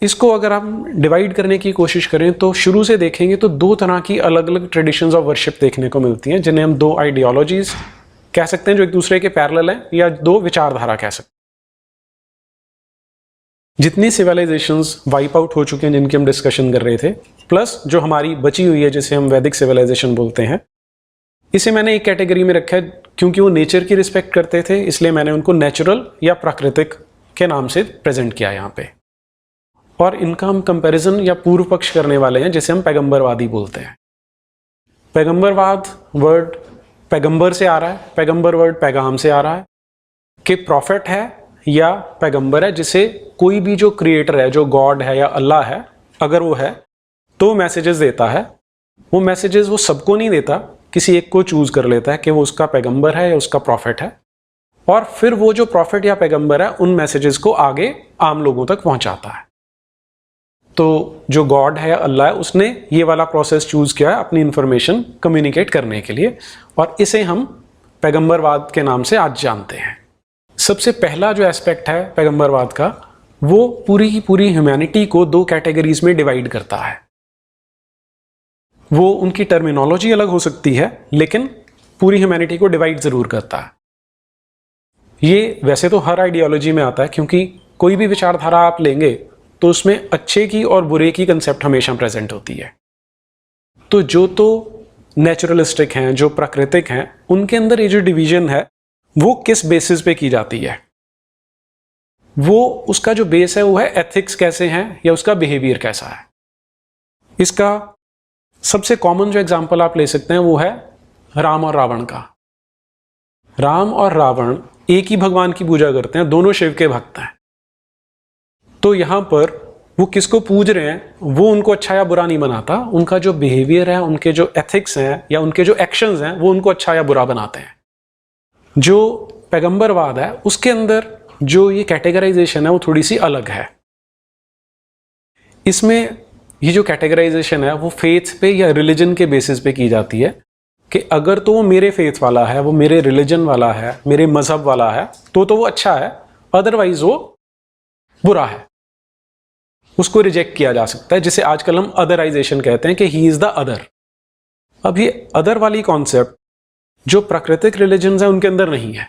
इसको अगर हम डिवाइड करने की कोशिश करें तो शुरू से देखेंगे तो दो तरह की अलग अलग ट्रेडिशंस ऑफ वर्शिप देखने को मिलती हैं, जिन्हें हम दो आइडियोलॉजीज कह सकते हैं जो एक दूसरे के पैरेलल हैं, या दो विचारधारा कह सकते हैं। जितनी सिविलाइजेशंस वाइप आउट हो चुके हैं जिनकी हम डिस्कशन कर रहे थे, प्लस जो हमारी बची हुई है जिसे हम वैदिक सिविलाइजेशन बोलते हैं, इसे मैंने एक कैटेगरी में रखा है क्योंकि वो नेचर की रिस्पेक्ट करते थे, इसलिए मैंने उनको नेचुरल या प्राकृतिक के नाम से प्रेजेंट किया यहाँ पे। और इनका हम कंपैरिजन या पूर्व पक्ष करने वाले हैं जिसे हम पैगंबरवादी बोलते हैं। पैगंबरवाद वर्ड पैगंबर से आ रहा है, पैगंबर वर्ड पैगाम से आ रहा है कि प्रॉफिट है या पैगंबर है जिसे कोई भी जो क्रिएटर है, जो गॉड है या अल्लाह है, अगर वो है तो मैसेजेस देता है। वो मैसेजेस वो सबको नहीं देता, किसी एक को चूज कर लेता है कि वो उसका पैगंबर है या उसका प्रॉफिट है, और फिर वो जो प्रॉफिट या पैगंबर है उन मैसेजेस को आगे आम लोगों तक पहुंचाता है। तो जो गॉड है या अल्लाह है उसने ये वाला प्रोसेस चूज किया है अपनी इंफॉर्मेशन कम्युनिकेट करने के लिए, और इसे हम पैगंबरवाद के नाम से आज जानते हैं। सबसे पहला जो एस्पेक्ट है पैगंबरवाद का, वो पूरी की पूरी ह्यूमैनिटी को दो कैटेगरीज में डिवाइड करता है। वो उनकी टर्मिनोलॉजी अलग हो सकती है लेकिन पूरी ह्यूमैनिटी को डिवाइड जरूर करता है। ये वैसे तो हर आइडियोलॉजी में आता है, क्योंकि कोई भी विचारधारा आप लेंगे तो उसमें अच्छे की और बुरे की कंसेप्ट हमेशा प्रेजेंट होती है। तो जो तो नेचुरलिस्टिक हैं, जो प्राकृतिक हैं, उनके अंदर ये जो डिवीजन है वो किस बेसिस पे की जाती है, वो उसका जो बेस है वो है एथिक्स कैसे हैं या उसका बिहेवियर कैसा है। इसका सबसे कॉमन जो एग्जांपल आप ले सकते हैं वो है राम और रावण का। राम और रावण एक ही भगवान की पूजा करते हैं, दोनों शिव के भक्त हैं। तो यहां पर वो किसको पूज रहे हैं वो उनको अच्छा या बुरा नहीं बनाता, उनका जो बिहेवियर है, उनके जो एथिक्स हैं या उनके जो एक्शंस हैं वो उनको अच्छा या बुरा बनाते हैं। जो पैगंबरवाद है उसके अंदर जो ये कैटेगराइजेशन है वो थोड़ी सी अलग है। इसमें ये जो कैटेगराइजेशन है वो फेथ पे या रिलीजन के बेसिस पे की जाती है कि अगर तो वो मेरे फेथ वाला है, वो मेरे रिलीजन वाला है, मेरे मजहब वाला है, तो वो अच्छा है, अदरवाइज वो बुरा है, उसको रिजेक्ट किया जा सकता है, जिसे आजकल हम अदराइजेशन कहते हैं कि ही इज द अदर। अब ये अदर वाली कॉन्सेप्ट जो प्राकृतिक रिलीजन है उनके अंदर नहीं है,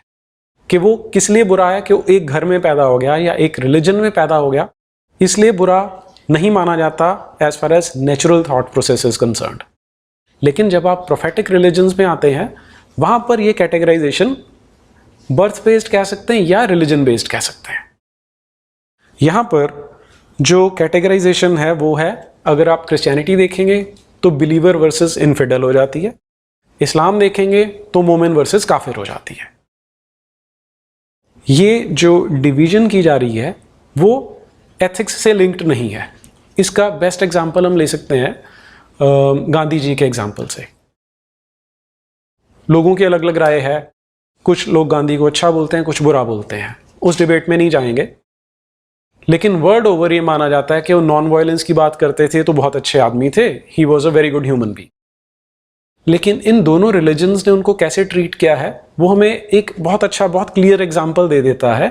कि वो किस लिए बुरा है कि वो एक घर में पैदा हो गया या एक रिलीजन में पैदा हो गया, इसलिए बुरा नहीं माना जाता as far as natural thought process is concerned. लेकिन जब आप प्रोफेटिक रिलीजन्स में आते हैं वहां पर ये कैटेगराइजेशन बर्थ बेस्ड कह सकते हैं या रिलीजन बेस्ड कह सकते हैं। यहां पर जो कैटेगराइजेशन है वो है, अगर आप क्रिश्चियनिटी देखेंगे तो बिलीवर वर्सेस इनफिडल हो जाती है, इस्लाम देखेंगे तो मोमिन वर्सेस काफिर हो जाती है। ये जो डिवीजन की जा रही है वो एथिक्स से लिंक्ड नहीं है। इसका बेस्ट एग्जांपल हम ले सकते हैं गांधी जी के एग्जांपल से। लोगों की अलग अलग राय है, कुछ लोग गांधी को अच्छा बोलते हैं, कुछ बुरा बोलते हैं, उस डिबेट में नहीं जाएंगे। लेकिन वर्ड ओवर ये माना जाता है कि वो नॉन वायलेंस की बात करते थे तो बहुत अच्छे आदमी थे, he was a very good human being. लेकिन इन दोनों रिलीजन्स ने उनको कैसे ट्रीट किया है वो हमें एक बहुत अच्छा, बहुत क्लियर एग्जांपल दे देता है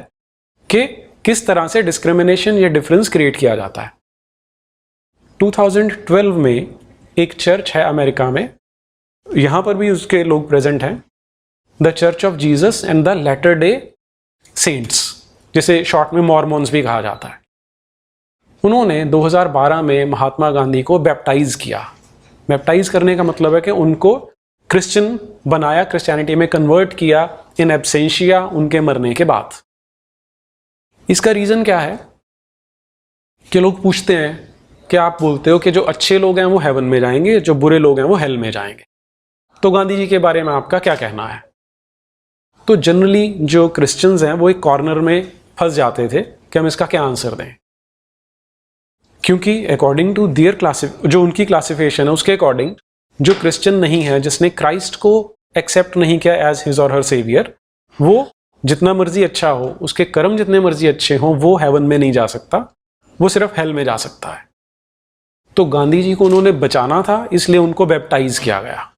कि किस तरह से डिस्क्रिमिनेशन या डिफरेंस क्रिएट किया जाता है। 2012 में एक चर्च है अमेरिका में, यहां पर भी उसके लोग प्रेजेंट हैं, the church of Jesus and the latter Day Saints, जिसे शॉर्ट में मॉर्मोन्स भी कहा जाता है। उन्होंने 2012 में महात्मा गांधी को बैप्टाइज किया। बैप्टाइज करने का मतलब है कि उनको क्रिश्चियन बनाया, क्रिश्चियनिटी में कन्वर्ट किया इन एब्सेंशिया, उनके मरने के बाद। इसका रीजन क्या है कि लोग पूछते हैं कि आप बोलते हो कि जो अच्छे लोग हैं वो हेवन में जाएंगे, जो बुरे लोग हैं वो हेल में जाएंगे, तो गांधी जी के बारे में आपका क्या कहना है? तो जनरली जो क्रिश्चियंस हैं वो एक कॉर्नर में फंस जाते थे कि हम इसका क्या आंसर दें, क्योंकि अकॉर्डिंग टू देयर जो उनकी क्लासिफिकेशन है उसके अकॉर्डिंग जो क्रिश्चियन नहीं है, जिसने क्राइस्ट को एक्सेप्ट नहीं किया एज हिज और हर सेवियर, वो जितना मर्जी अच्छा हो, उसके कर्म जितने मर्जी अच्छे हों, वो हेवन में नहीं जा सकता, वो सिर्फ हेल में जा सकता है। तो गांधी जी को उन्होंने बचाना था, इसलिए उनको बैप्टाइज किया गया।